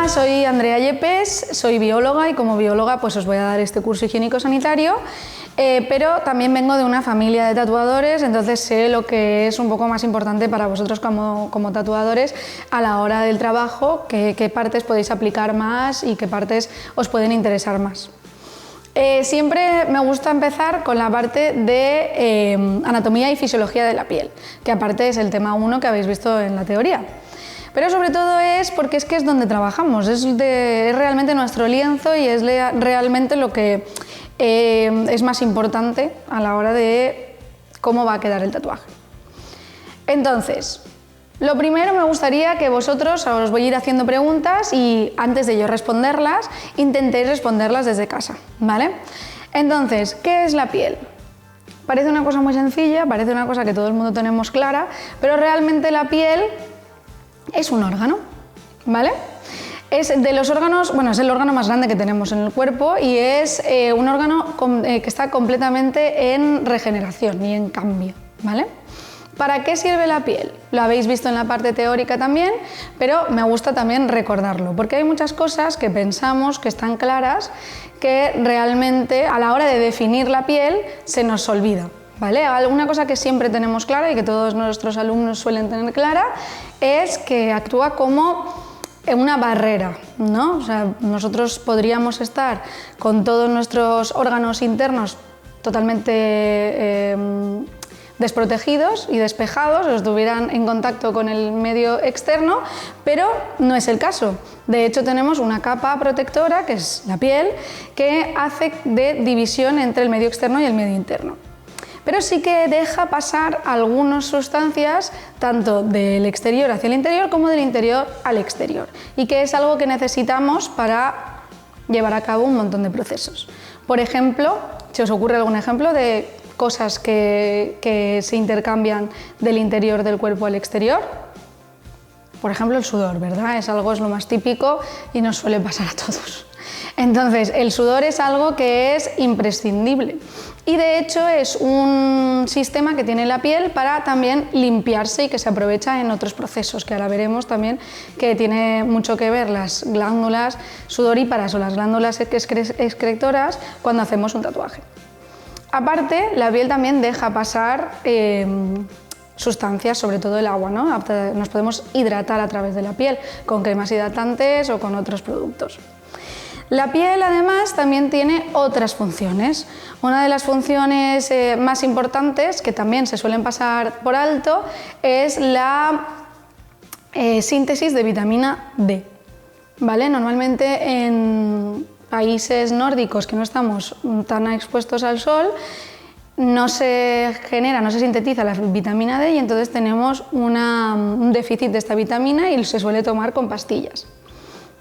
Hola, soy Andrea Yepes, soy bióloga y como bióloga pues os voy a dar este curso higiénico-sanitario, pero también vengo de una familia de tatuadores, entonces sé lo que es un poco más importante para vosotros como tatuadores a la hora del trabajo, qué partes podéis aplicar más y qué partes os pueden interesar más. Siempre me gusta empezar con la parte de anatomía y fisiología de la piel, que aparte es el tema 1 que habéis visto en la teoría. Pero sobre todo es porque es donde trabajamos, es realmente nuestro lienzo y es realmente lo que es más importante a la hora de cómo va a quedar el tatuaje. Entonces, lo primero me gustaría que vosotros, ahora os voy a ir haciendo preguntas y antes de yo responderlas, intentéis responderlas desde casa, ¿vale? Entonces, ¿qué es la piel? Parece una cosa muy sencilla, parece una cosa que todo el mundo tenemos clara, pero realmente la piel es un órgano, ¿vale? Es de los órganos, bueno, es el órgano más grande que tenemos en el cuerpo y es un órgano que está completamente en regeneración y en cambio, ¿vale? ¿Para qué sirve la piel? Lo habéis visto en la parte teórica también, pero me gusta también recordarlo, porque hay muchas cosas que pensamos que están claras que realmente a la hora de definir la piel se nos olvida. ¿Vale? Alguna cosa que siempre tenemos clara y que todos nuestros alumnos suelen tener clara es que actúa como una barrera, ¿no? O sea, nosotros podríamos estar con todos nuestros órganos internos totalmente desprotegidos y despejados, o estuvieran en contacto con el medio externo, pero no es el caso. De hecho, tenemos una capa protectora, que es la piel, que hace de división entre el medio externo y el medio interno. Pero sí que deja pasar algunas sustancias tanto del exterior hacia el interior como del interior al exterior y que es algo que necesitamos para llevar a cabo un montón de procesos. Por ejemplo, si os ocurre algún ejemplo de cosas que se intercambian del interior del cuerpo al exterior, por ejemplo el sudor, ¿verdad? Es lo más típico y nos suele pasar a todos. Entonces, el sudor es algo que es imprescindible y de hecho es un sistema que tiene la piel para también limpiarse y que se aprovecha en otros procesos, que ahora veremos también que tiene mucho que ver las glándulas sudoríparas o las glándulas excretoras cuando hacemos un tatuaje. Aparte, la piel también deja pasar sustancias, sobre todo el agua, ¿no? Nos podemos hidratar a través de la piel con cremas hidratantes o con otros productos. La piel además también tiene otras funciones. Una de las funciones más importantes, que también se suelen pasar por alto, es la síntesis de vitamina D. ¿Vale? Normalmente en países nórdicos que no estamos tan expuestos al sol, no se sintetiza la vitamina D y entonces tenemos un déficit de esta vitamina y se suele tomar con pastillas.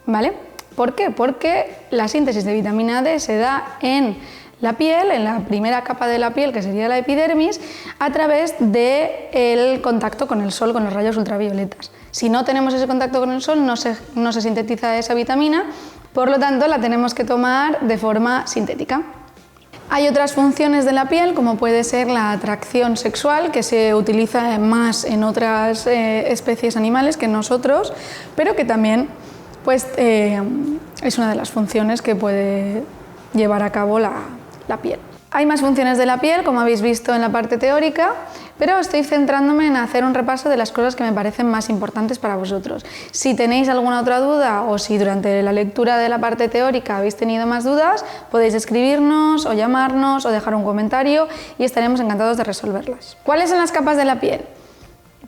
¿Vale? ¿Por qué? Porque la síntesis de vitamina D se da en la piel, en la primera capa de la piel, que sería la epidermis, a través del contacto con el sol, con los rayos ultravioletas. Si no tenemos ese contacto con el sol, no se sintetiza esa vitamina, por lo tanto la tenemos que tomar de forma sintética. Hay otras funciones de la piel, como puede ser la atracción sexual, que se utiliza más en otras especies animales que en nosotros, pero que también es una de las funciones que puede llevar a cabo la piel. Hay más funciones de la piel, como habéis visto en la parte teórica, pero estoy centrándome en hacer un repaso de las cosas que me parecen más importantes para vosotros. Si tenéis alguna otra duda o si durante la lectura de la parte teórica habéis tenido más dudas, podéis escribirnos o llamarnos o dejar un comentario y estaremos encantados de resolverlas. ¿Cuáles son las capas de la piel?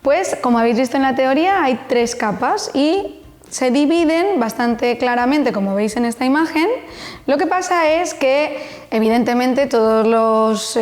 Pues, como habéis visto en la teoría, hay 3 capas y se dividen bastante claramente, como veis en esta imagen. Lo que pasa es que, evidentemente, todos los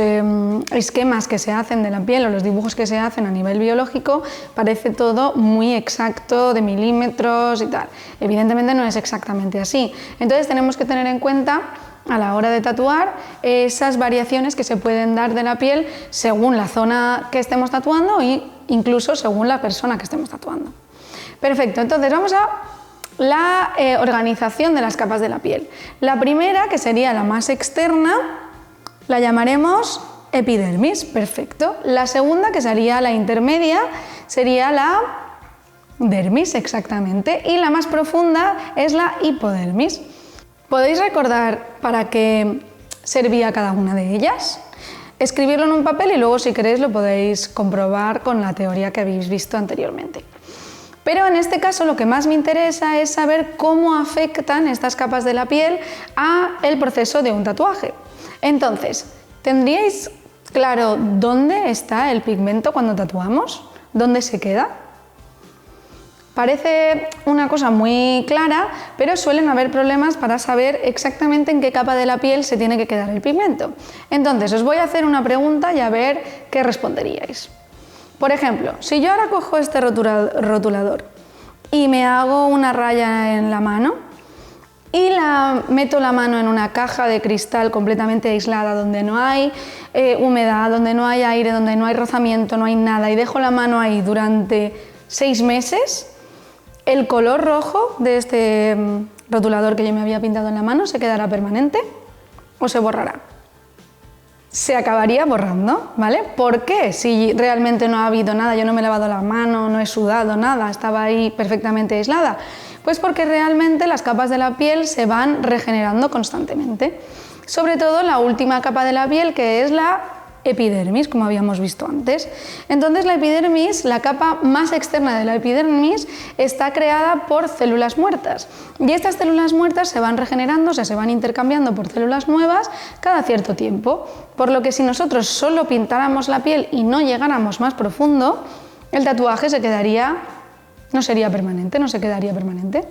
esquemas que se hacen de la piel o los dibujos que se hacen a nivel biológico parece todo muy exacto, de milímetros y tal. Evidentemente no es exactamente así. Entonces tenemos que tener en cuenta a la hora de tatuar esas variaciones que se pueden dar de la piel según la zona que estemos tatuando e incluso según la persona que estemos tatuando. Perfecto, entonces vamos a la organización de las capas de la piel. La primera, que sería la más externa, la llamaremos epidermis, perfecto. La segunda, que sería la intermedia, sería la Dermis, exactamente. Y la más profunda es la hipodermis. ¿Podéis recordar para qué servía cada una de ellas? Escribirlo en un papel y luego, si queréis, lo podéis comprobar con la teoría que habéis visto anteriormente. Pero en este caso lo que más me interesa es saber cómo afectan estas capas de la piel al proceso de un tatuaje. Entonces, ¿tendríais claro dónde está el pigmento cuando tatuamos? ¿Dónde se queda? Parece una cosa muy clara, pero suelen haber problemas para saber exactamente en qué capa de la piel se tiene que quedar el pigmento. Entonces, os voy a hacer una pregunta y a ver qué responderíais. Por ejemplo, si yo ahora cojo este rotulador y me hago una raya en la mano y meto la mano en una caja de cristal completamente aislada, donde no hay humedad, donde no hay aire, donde no hay rozamiento, no hay nada, y dejo la mano ahí durante 6 meses, ¿el color rojo de este rotulador que yo me había pintado en la mano se quedará permanente o se borrará? Se acabaría borrando, ¿vale? ¿Por qué? Si realmente no ha habido nada, yo no me he lavado la mano, no he sudado nada, estaba ahí perfectamente aislada. Pues porque realmente las capas de la piel se van regenerando constantemente. Sobre todo la última capa de la piel, que es la epidermis, como habíamos visto antes. Entonces la epidermis, la capa más externa de la epidermis, está creada por células muertas, y estas células muertas se van regenerando, o sea, se van intercambiando por células nuevas cada cierto tiempo, por lo que si nosotros solo pintáramos la piel y no llegáramos más profundo, el tatuaje no sería permanente, no se quedaría permanente.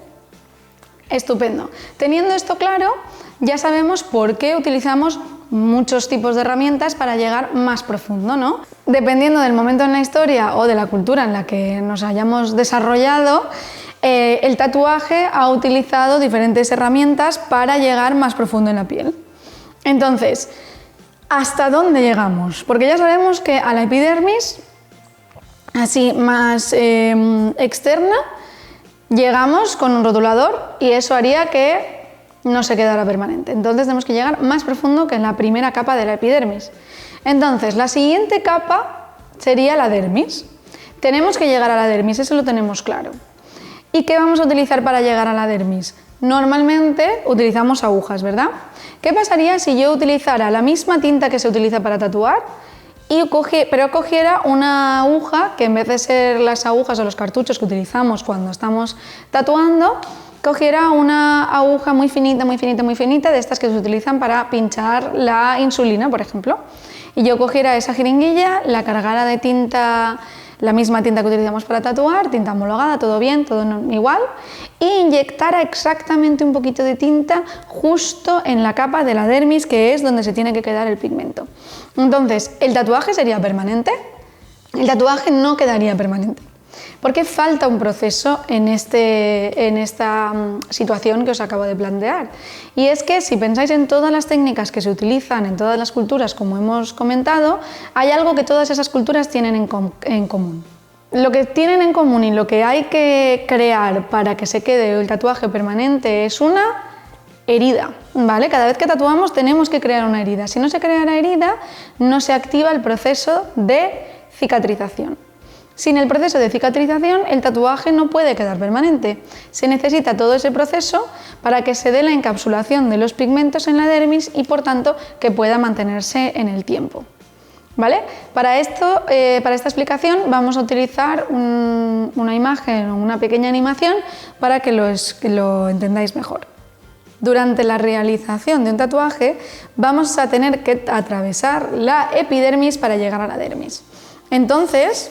Estupendo. Teniendo esto claro, ya sabemos por qué utilizamos muchos tipos de herramientas para llegar más profundo, ¿no? Dependiendo del momento en la historia o de la cultura en la que nos hayamos desarrollado, el tatuaje ha utilizado diferentes herramientas para llegar más profundo en la piel. Entonces, ¿hasta dónde llegamos? Porque ya sabemos que a la epidermis, así más externa, llegamos con un rotulador y eso haría que no se quedara permanente. Entonces tenemos que llegar más profundo que en la primera capa de la epidermis. Entonces, la siguiente capa sería la dermis. Tenemos que llegar a la dermis, eso lo tenemos claro. ¿Y qué vamos a utilizar para llegar a la dermis? Normalmente utilizamos agujas, ¿verdad? ¿Qué pasaría si yo utilizara la misma tinta que se utiliza para tatuar, pero cogiera una aguja que, en vez de ser las agujas o los cartuchos que utilizamos cuando estamos tatuando, cogiera una aguja muy finita, muy finita, muy finita, de estas que se utilizan para pinchar la insulina, por ejemplo, y yo cogiera esa jeringuilla, la cargara de tinta, la misma tinta que utilizamos para tatuar, tinta homologada, todo bien, todo igual, e inyectara exactamente un poquito de tinta justo en la capa de la dermis, que es donde se tiene que quedar el pigmento. Entonces, ¿el tatuaje sería permanente? El tatuaje no quedaría permanente, porque falta un proceso en esta situación que os acabo de plantear. Y es que, si pensáis en todas las técnicas que se utilizan en todas las culturas, como hemos comentado, hay algo que todas esas culturas tienen en común. Lo que tienen en común y lo que hay que crear para que se quede el tatuaje permanente es una herida, ¿vale? Cada vez que tatuamos tenemos que crear una herida. Si no se crea la herida, no se activa el proceso de cicatrización. Sin el proceso de cicatrización, el tatuaje no puede quedar permanente. Se necesita todo ese proceso para que se dé la encapsulación de los pigmentos en la dermis y, por tanto, que pueda mantenerse en el tiempo, ¿vale? Para esta explicación vamos a utilizar una imagen o una pequeña animación para que lo entendáis mejor. Durante la realización de un tatuaje vamos a tener que atravesar la epidermis para llegar a la dermis. Entonces,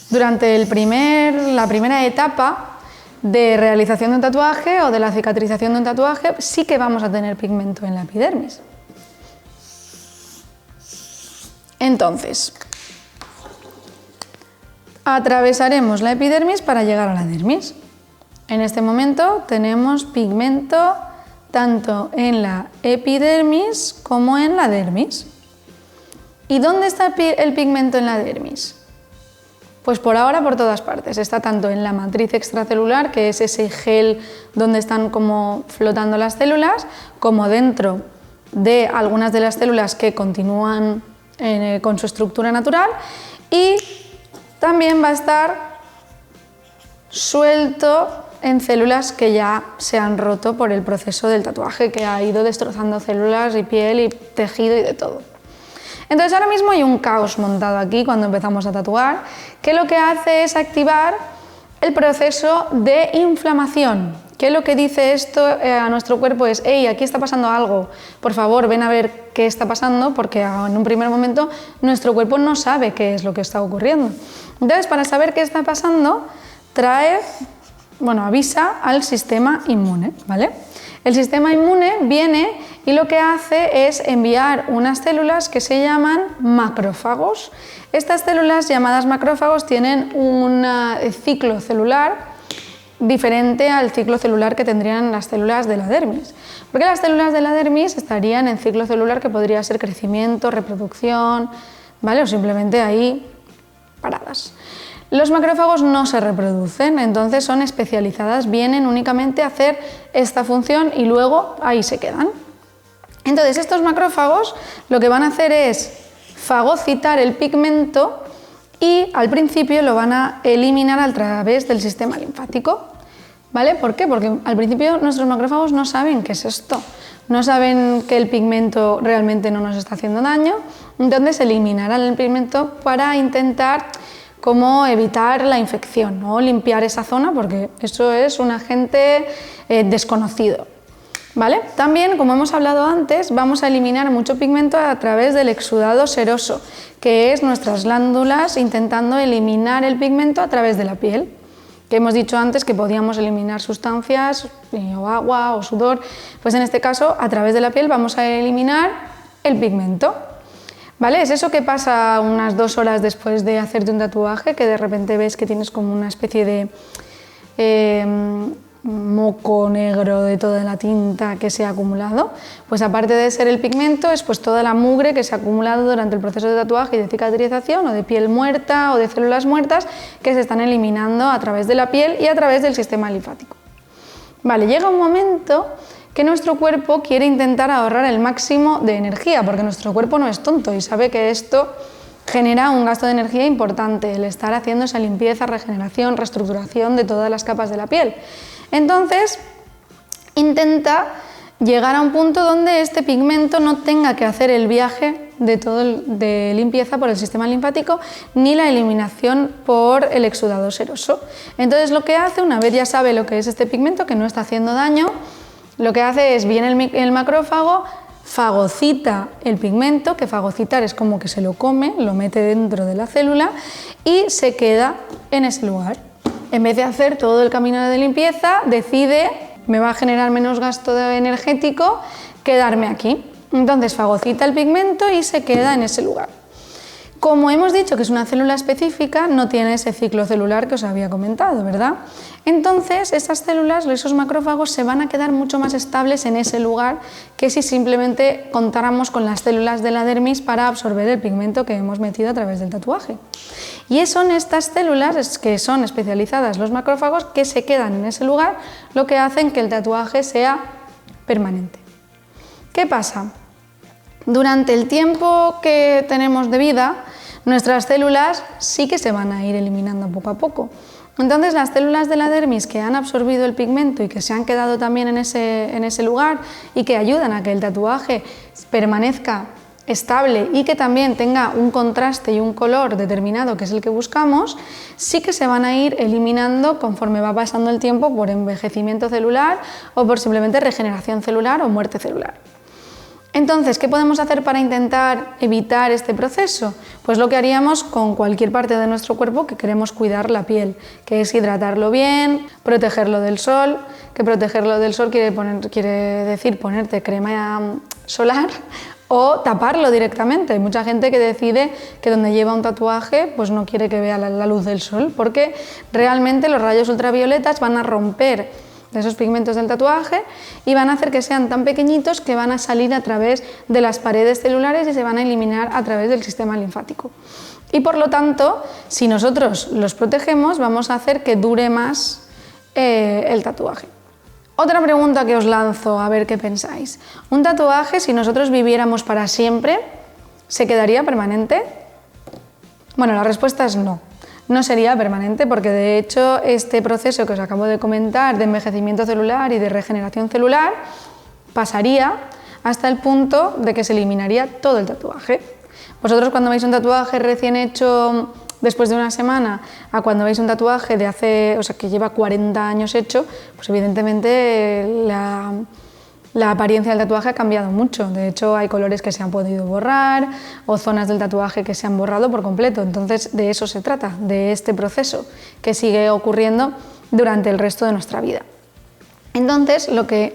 durante la primera etapa de realización de un tatuaje o de la cicatrización de un tatuaje, sí que vamos a tener pigmento en la epidermis. Entonces, atravesaremos la epidermis para llegar a la dermis. En este momento tenemos pigmento tanto en la epidermis como en la dermis. ¿Y dónde está el pigmento en la dermis? Pues por ahora por todas partes. Está tanto en la matriz extracelular, que es ese gel donde están como flotando las células, como dentro de algunas de las células que continúan con su estructura natural, y también va a estar suelto en células que ya se han roto por el proceso del tatuaje, que ha ido destrozando células y piel y tejido y de todo. Entonces ahora mismo hay un caos montado aquí cuando empezamos a tatuar, que lo que hace es activar el proceso de inflamación. ¿Qué es lo que dice esto a nuestro cuerpo? Es, hey, aquí está pasando algo, por favor ven a ver qué está pasando, porque en un primer momento nuestro cuerpo no sabe qué es lo que está ocurriendo. Entonces, para saber qué está pasando, avisa al sistema inmune, ¿vale? El sistema inmune viene y lo que hace es enviar unas células que se llaman macrófagos. Estas células llamadas macrófagos tienen un ciclo celular diferente al ciclo celular que tendrían las células de la dermis. Porque las células de la dermis estarían en ciclo celular que podría ser crecimiento, reproducción, ¿vale? O simplemente ahí paradas. Los macrófagos no se reproducen, entonces son especializadas, vienen únicamente a hacer esta función y luego ahí se quedan. Entonces estos macrófagos lo que van a hacer es fagocitar el pigmento y al principio lo van a eliminar a través del sistema linfático. ¿Vale? ¿Por qué? Porque al principio nuestros macrófagos no saben qué es esto, no saben que el pigmento realmente no nos está haciendo daño, entonces eliminarán el pigmento para intentar como evitar la infección, ¿no? Limpiar esa zona, porque eso es un agente desconocido. ¿Vale? También, como hemos hablado antes, vamos a eliminar mucho pigmento a través del exudado seroso, que es nuestras glándulas intentando eliminar el pigmento a través de la piel. Que hemos dicho antes que podíamos eliminar sustancias, o agua o sudor, pues en este caso a través de la piel vamos a eliminar el pigmento. ¿Vale? Es eso que pasa unas 2 horas después de hacerte un tatuaje, que de repente ves que tienes como una especie de moco negro de toda la tinta que se ha acumulado. Pues aparte de ser el pigmento, es pues toda la mugre que se ha acumulado durante el proceso de tatuaje y de cicatrización, o de piel muerta o de células muertas que se están eliminando a través de la piel y a través del sistema linfático. Vale, llega un momento que nuestro cuerpo quiere intentar ahorrar el máximo de energía, porque nuestro cuerpo no es tonto y sabe que esto genera un gasto de energía importante, el estar haciendo esa limpieza, regeneración, reestructuración de todas las capas de la piel. Entonces, intenta llegar a un punto donde este pigmento no tenga que hacer el viaje de limpieza por el sistema linfático ni la eliminación por el exudado seroso. Entonces, lo que hace, una vez ya sabe lo que es este pigmento, que no está haciendo daño, lo que hace es, viene el macrófago, fagocita el pigmento, que fagocitar es como que se lo come, lo mete dentro de la célula y se queda en ese lugar. En vez de hacer todo el camino de limpieza, decide, me va a generar menos gasto energético, quedarme aquí. Entonces fagocita el pigmento y se queda en ese lugar. Como hemos dicho que es una célula específica, no tiene ese ciclo celular que os había comentado, ¿verdad? Entonces, esas células, esos macrófagos, se van a quedar mucho más estables en ese lugar que si simplemente contáramos con las células de la dermis para absorber el pigmento que hemos metido a través del tatuaje. Y son estas células, que son especializadas, los macrófagos, que se quedan en ese lugar, lo que hacen que el tatuaje sea permanente. ¿Qué pasa? Durante el tiempo que tenemos de vida, nuestras células sí que se van a ir eliminando poco a poco. Entonces, las células de la dermis que han absorbido el pigmento y que se han quedado también en ese lugar y que ayudan a que el tatuaje permanezca estable y que también tenga un contraste y un color determinado, que es el que buscamos, sí que se van a ir eliminando conforme va pasando el tiempo por envejecimiento celular o por simplemente regeneración celular o muerte celular. Entonces, ¿qué podemos hacer para intentar evitar este proceso? Pues lo que haríamos con cualquier parte de nuestro cuerpo que queremos cuidar la piel, que es hidratarlo bien, protegerlo del sol, que protegerlo del sol quiere decir ponerte crema solar o taparlo directamente. Hay mucha gente que decide que donde lleva un tatuaje pues no quiere que vea la luz del sol, porque realmente los rayos ultravioletas van a romper de esos pigmentos del tatuaje y van a hacer que sean tan pequeñitos que van a salir a través de las paredes celulares y se van a eliminar a través del sistema linfático. Y por lo tanto, si nosotros los protegemos, vamos a hacer que dure más el tatuaje. Otra pregunta que os lanzo, a ver qué pensáis. ¿Un tatuaje, si nosotros viviéramos para siempre, se quedaría permanente? Bueno, la respuesta es no. no sería permanente, porque de hecho este proceso que os acabo de comentar de envejecimiento celular y de regeneración celular pasaría hasta el punto de que se eliminaría todo el tatuaje. Vosotros cuando veis un tatuaje recién hecho después de una semana a cuando veis un tatuaje de hace, o sea, que lleva 40 años hecho, pues evidentemente la apariencia del tatuaje ha cambiado mucho. De hecho, hay colores que se han podido borrar o zonas del tatuaje que se han borrado por completo. Entonces, de eso se trata, de este proceso que sigue ocurriendo durante el resto de nuestra vida. Entonces, lo que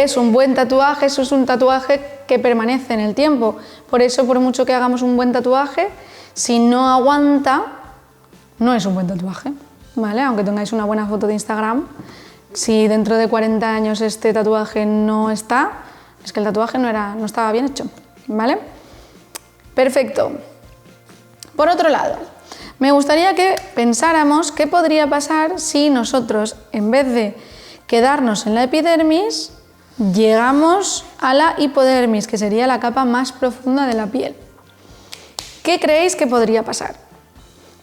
es un buen tatuaje, eso es un tatuaje que permanece en el tiempo. Por eso, por mucho que hagamos un buen tatuaje, si no aguanta, no es un buen tatuaje, ¿vale? Aunque tengáis una buena foto de Instagram, si dentro de 40 años este tatuaje no está, es que el tatuaje no estaba bien hecho, ¿vale? Perfecto. Por otro lado, me gustaría que pensáramos qué podría pasar si nosotros, en vez de quedarnos en la epidermis, llegamos a la hipodermis, que sería la capa más profunda de la piel. ¿Qué creéis que podría pasar?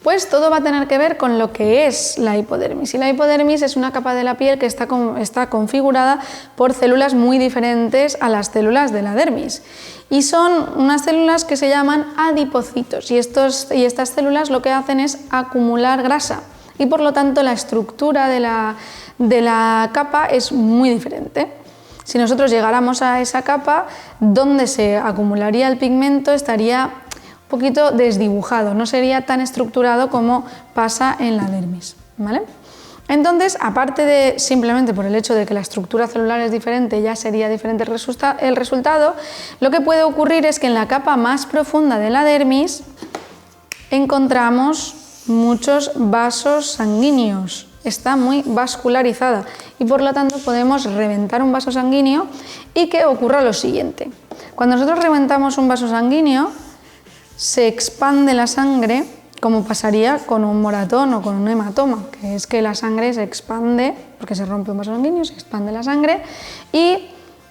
Pues todo va a tener que ver con lo que es la hipodermis. Y la hipodermis es una capa de la piel que está configurada por células muy diferentes a las células de la dermis. Y son unas células que se llaman adipocitos. Y estas células lo que hacen es acumular grasa. Y por lo tanto la estructura de la capa es muy diferente. Si nosotros llegáramos a esa capa, donde se acumularía el pigmento estaría un poquito desdibujado, no sería tan estructurado como pasa en la dermis, ¿vale? Entonces, aparte de simplemente por el hecho de que la estructura celular es diferente, ya sería diferente el resultado, lo que puede ocurrir es que en la capa más profunda de la dermis encontramos muchos vasos sanguíneos, está muy vascularizada y por lo tanto podemos reventar un vaso sanguíneo y que ocurra lo siguiente. Cuando nosotros reventamos un vaso sanguíneo, se expande la sangre, como pasaría con un moratón o con un hematoma, que es que la sangre se expande, porque se rompe un vaso sanguíneo, se expande la sangre y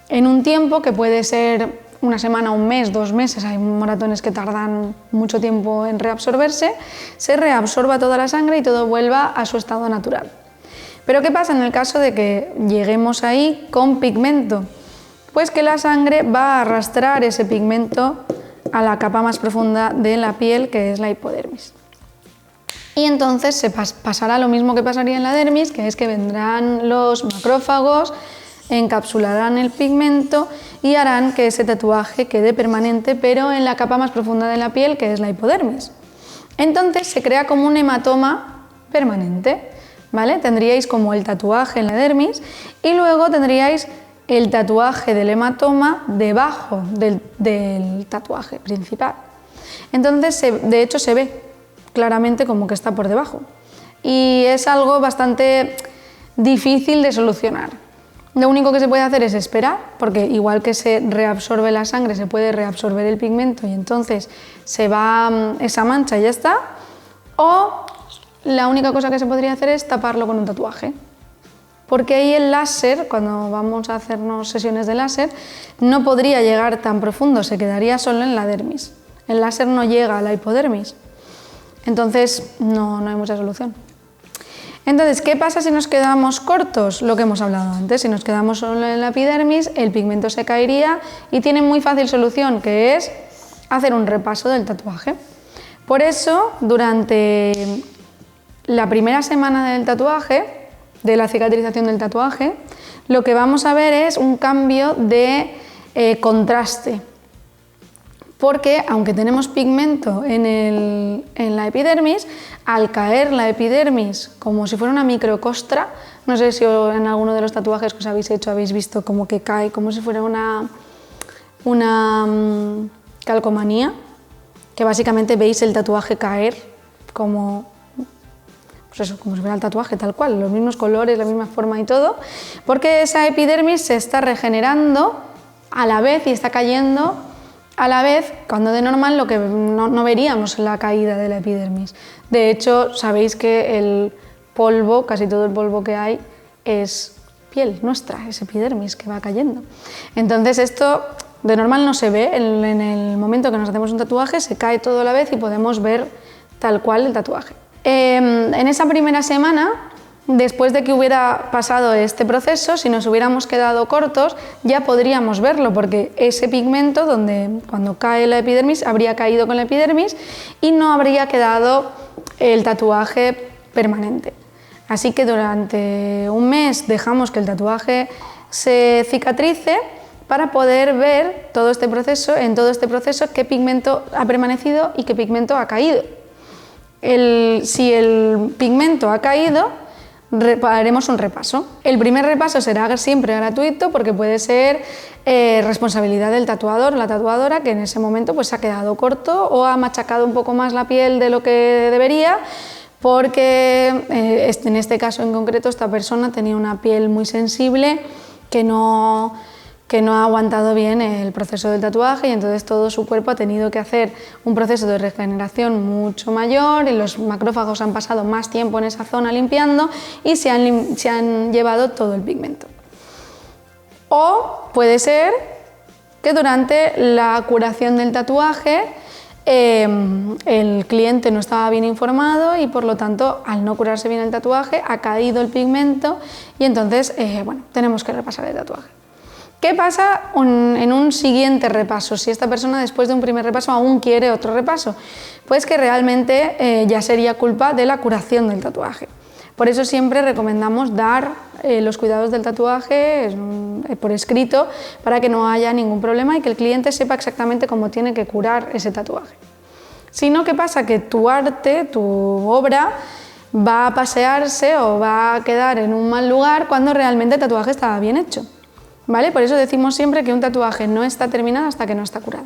en un tiempo que puede ser una semana, un mes, 2 meses, hay moratones que tardan mucho tiempo en reabsorberse, se reabsorba toda la sangre y todo vuelva a su estado natural. Pero ¿qué pasa en el caso de que lleguemos ahí con pigmento? Pues que la sangre va a arrastrar ese pigmento a la capa más profunda de la piel, que es la hipodermis. Y entonces se pasará lo mismo que pasaría en la dermis, que es que vendrán los macrófagos, encapsularán el pigmento y harán que ese tatuaje quede permanente, pero en la capa más profunda de la piel, que es la hipodermis. Entonces se crea como un hematoma permanente, ¿vale? Tendríais como el tatuaje en la dermis y luego tendríais el tatuaje del hematoma debajo del tatuaje principal. Entonces, de hecho, se ve claramente como que está por debajo. Y es algo bastante difícil de solucionar. Lo único que se puede hacer es esperar, porque igual que se reabsorbe la sangre, se puede reabsorber el pigmento y entonces se va esa mancha y ya está. O la única cosa que se podría hacer es taparlo con un tatuaje. Porque ahí el láser, cuando vamos a hacernos sesiones de láser, no podría llegar tan profundo, se quedaría solo en la dermis. El láser no llega a la hipodermis, entonces no hay mucha solución. Entonces, ¿qué pasa si nos quedamos cortos? Lo que hemos hablado antes, si nos quedamos solo en la epidermis, el pigmento se caería y tiene muy fácil solución, que es hacer un repaso del tatuaje. Por eso, durante la primera semana del tatuaje, de la cicatrización del tatuaje, lo que vamos a ver es un cambio de contraste, porque aunque tenemos pigmento en la epidermis, al caer la epidermis como si fuera una microcostra, no sé si en alguno de los tatuajes que os habéis hecho habéis visto como que cae como si fuera una calcomanía, que básicamente veis el tatuaje caer como pues eso, como si fuera el tatuaje tal cual, los mismos colores, la misma forma y todo, porque esa epidermis se está regenerando a la vez y está cayendo a la vez, cuando de normal lo que no veríamos la caída de la epidermis. De hecho, sabéis que el polvo, casi todo el polvo que hay, es piel nuestra, es epidermis que va cayendo. Entonces esto de normal no se ve, en el momento que nos hacemos un tatuaje se cae todo a la vez y podemos ver tal cual el tatuaje. En esa primera semana, después de que hubiera pasado este proceso, si nos hubiéramos quedado cortos, ya podríamos verlo, porque ese pigmento, cuando cae la epidermis, habría caído con la epidermis y no habría quedado el tatuaje permanente. Así que durante un mes dejamos que el tatuaje se cicatrice para poder ver en todo este proceso qué pigmento ha permanecido y qué pigmento ha caído. Si el pigmento ha caído, haremos un repaso. El primer repaso será siempre gratuito porque puede ser responsabilidad del tatuador o la tatuadora, que en ese momento pues, se ha quedado corto o ha machacado un poco más la piel de lo que debería, porque en este caso en concreto esta persona tenía una piel muy sensible que no ha aguantado bien el proceso del tatuaje y entonces todo su cuerpo ha tenido que hacer un proceso de regeneración mucho mayor y los macrófagos han pasado más tiempo en esa zona limpiando y se han llevado todo el pigmento. O puede ser que durante la curación del tatuaje el cliente no estaba bien informado y por lo tanto al no curarse bien el tatuaje ha caído el pigmento y entonces tenemos que repasar el tatuaje. ¿Qué pasa en un siguiente repaso? Si esta persona después de un primer repaso aún quiere otro repaso, pues que realmente ya sería culpa de la curación del tatuaje. Por eso siempre recomendamos dar los cuidados del tatuaje por escrito para que no haya ningún problema y que el cliente sepa exactamente cómo tiene que curar ese tatuaje. Si no, ¿qué pasa? Que tu arte, tu obra, va a pasearse o va a quedar en un mal lugar cuando realmente el tatuaje estaba bien hecho. ¿Vale? Por eso decimos siempre que un tatuaje no está terminado hasta que no está curado.